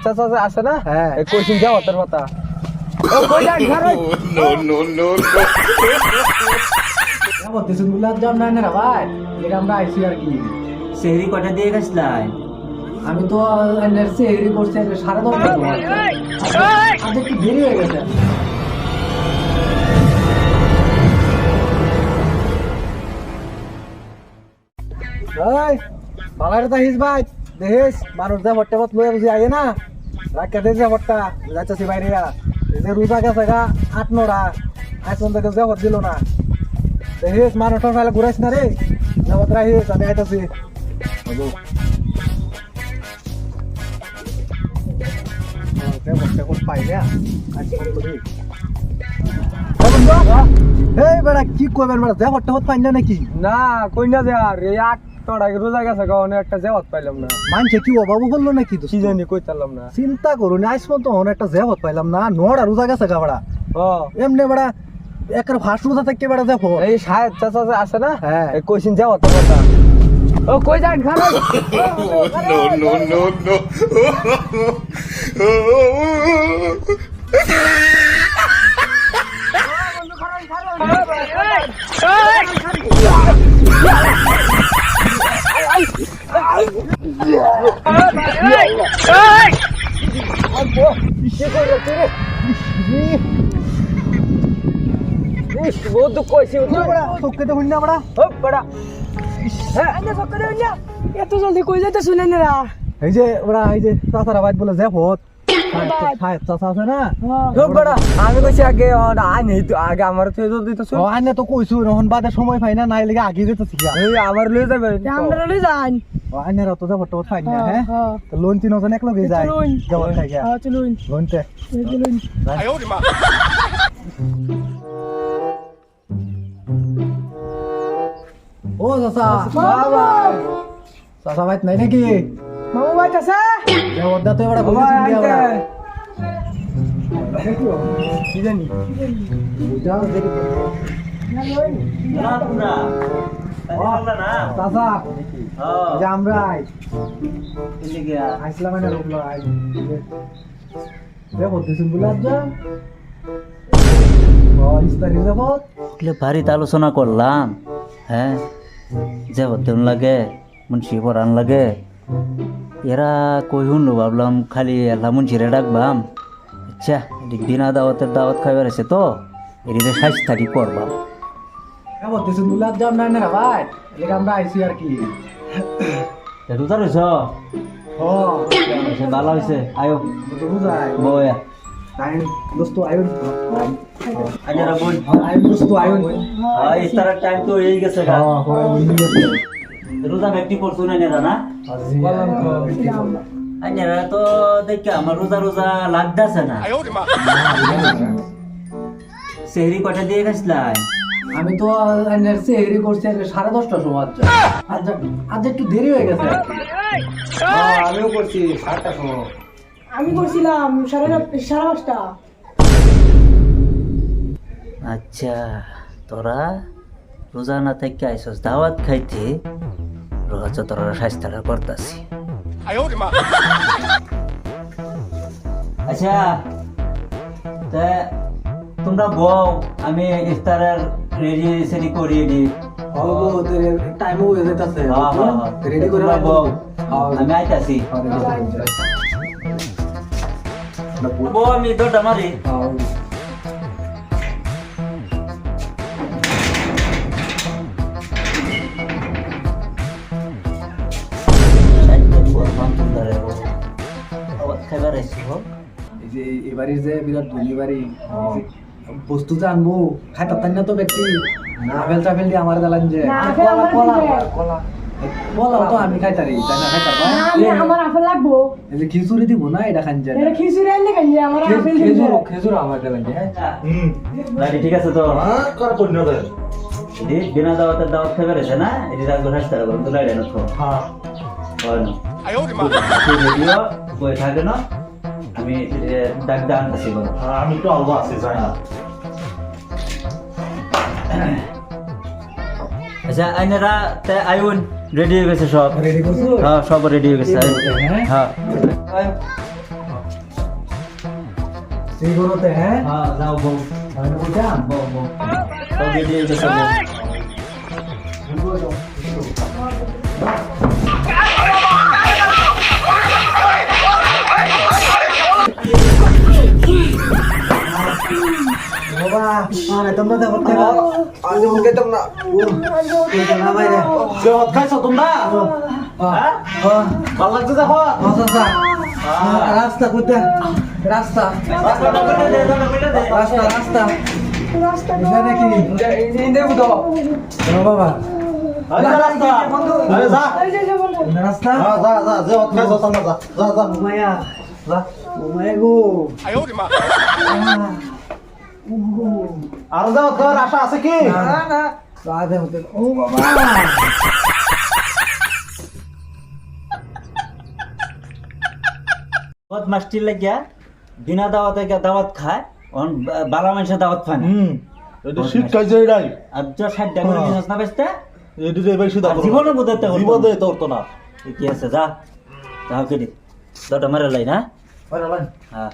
চাচা যে আছে না এই কোচিং যাও তোর কথা ও কই যান ঘরে নো যাবো তুই গুলাব জাম না রে ভাই এটা আমরা আইছি আর কি সেহরি কটা দিয়ে গেছলাই? আমি তো এনের সেহরি করছি 10:30 আজ একটু দেরি হয়ে গেছে এই বালারে তাহিস ভাই দেখিস মানুষ যা ভট্টা মত লয়ে বুঝি আগে না রাখতে দে যা ভট্টা যাইতাছি বাইরে এই যে রোজা গেছে গা 8-9টা আইসন থেকে যা ভট দিল না দেখিস মানুষ ফেলে ঘুরাইস না রে যাবত রাখিস আমি আইতাছি কি করবেন বেড়া যা ভট্টা পাই না নাকি না কই না যে আর এই 8টা রোজা গেছে কারণে একটা জেওয়াত পাইলাম না মানছে কি অভাব হলো নাকি তো কি জানি কই তারলাম না চিন্তা করুন আইসমান তো একটা জেওয়াত পাইলাম না 9টা রোজা গেছে গা বেড়া এমনি বেড়া একের ফার্স্ট রোজা থেকে বেড়া দেখো এই সাহেব চাচা যে আছে না হ্যাঁ এই কইছিন জেওয়াত কথা ও কই যান খানা নো বহুত দুঃখ হয়েছে তোকে তো হুন্না বেড়া বড়া হ্যাঁ এত জলদি কই যাইতে শুনে না এই যে ওরা এই যে চাচারা বাইত বলে জেফত সাহেব চাচা আছে না বড়া আমি কইছি আগে আইনি আগে আমার তো দিত ও আইনে তো কইছু রহন বাদে সময় পাই না নাই লাগে আগে যেতেছি এই আমার লয়ে যাবে আমরা লই যান ও আইনে তো যাবত পাই না হ্যাঁ তো লোন 3 জন এক লগে যায় যাবত খাই গা চলুন লোনতে চলুন ও চাচা বাবা চাচা বাইত নাই নাকি মামু ভাই কাছে যাবত তো এবারে কইছিস দিয়া বড়া কি জানি যাও দেখি না তোমরা না চাচা যে আমরা এদিকে গিয়া আইসলাম না রুকলো আই দেখো দিছুন বুলাব যা ও ইস্তারি যাবত বাড়িতে আলোচনা করলাম, হ্যাঁ যে হতেন লাগে মুন্সি পড়ান লাগে এরা কই শুনলো ভাবলাম খালি এলা মুন্সিরে ডাকবাম আচ্ছা বিনা দাওয়াতের দাওয়াত খাইবার আছে তো এদিকে সাইজটারি করবাম। দেখো দিছুন বুলাব যাম না না ভাই এলাকা আমরা আইছি আর কি রোজা রয়েছ? ও ভালো হয়েছে, আয়ো তো বুঝাই বয়া টাইম দোস্ত আইন আজরা বই আইন দোস্ত আইন ইস্তারের টাইম তো হয়ে গেছে গা। রোজা ব্যক্তি পড়ছো না নেরা না বললাম তো আইনারা তো দেখে আমার রোজা রোজা লাগতেছে না। সেহরি কটা দিয়ে গেছলাই? আমি তো এনের সেহরি করছি 10:30টার সময় আজ একটু দেরি হয়ে গেছে আমিও করছি 7টার সময় আমি করছিলাম 5:30 আচ্ছা তোরা রোজা না থেকে আইসস দাওয়াত খাইতে রোজা তোরা স্বাস্থ্যটা করতেছি। আচ্ছা তা তোমরা বউ আমি ইফতারের রেডি সেডি করিয়ে দিই। টাইমও হয়ে যেতেছে রেডি করে তোমরা বউ হ্যাঁ। আমি আইতাছি। বউ আমি দরটা মারি। খাইবার আইসি এই যে এবারের যে বিরাট ধনী বাড়ি বস্তু যে আনবো খাই তার না তো ব্যক্তি আপেল টাপেল দিয়ে আমার জ্বালান যে কলা তো আমি খাইতারি তাই না খাইতার আমার আপেল লাগবো এই যে খিচুড়ি দিব না এটা খান যায় এটা খিচুড়ি আনলে কেন যে আমার আপেল খেজুর আমার জ্বালান হ্যাঁ লাইটি ঠিক আছে তো? বিনা দাওয়াতের দাওয়াত খাইবার আছে না এটি রাখবো স্বাস্থ্য করুন তো লাইট আনো হ্যাঁ হয় না রেডিও বই থাকে না আমি ডাক দা আনতেছি বলো। আমি তো আলবা আছি যাই না আচ্ছা আইনারা তাই আইউন রেডি হয়ে গেছে সব। রেডি করছো হ্যাঁ সব রেডি হয়ে গেছে। হ্যাঁ হ্যাঁ এই গরুতে হ্যাঁ হ্যাঁ যাও বউ আমি বুঝাম বউ বউ সব রেডি হয়ে গেছে বউ বাবা আরে তোমরা দেখো আজ মন গেতাম না না বাইরে যে হত খাইছো তোমরা হ্যাঁ ভাল লাগছে দেখো রাস্তা কোথায় রাস্তা রাস্তা রাস্তা রাস্তা এখানে কি ইন্দে বুঝো বাবা আরে রাস্তা আরে যা এই যে বন্ধু রাস্তা যা যা যে হত খাইছো তোমরা যা যা যা মায়া যা মায়া গো আর যে হত খাওয়ার আশা আছে কি না না রাধে হতে ও বাবা বহুত মাস্টির লাগিয়া বিনা দাওয়াতে দাওয়াত খায় অন বালা মানুষের দাওয়াত খায় না এটা শিক্ষা যাইরাই আর যা 60 টাকা করে নিছস না বেচতে এডি রে বেশি দাও জীবনে বুঝাইতে পারবো না। জীবনে তোর তো না কি আছে যা যাও কেডি দটা মারে লাই না ওরে ভাই হ্যাঁ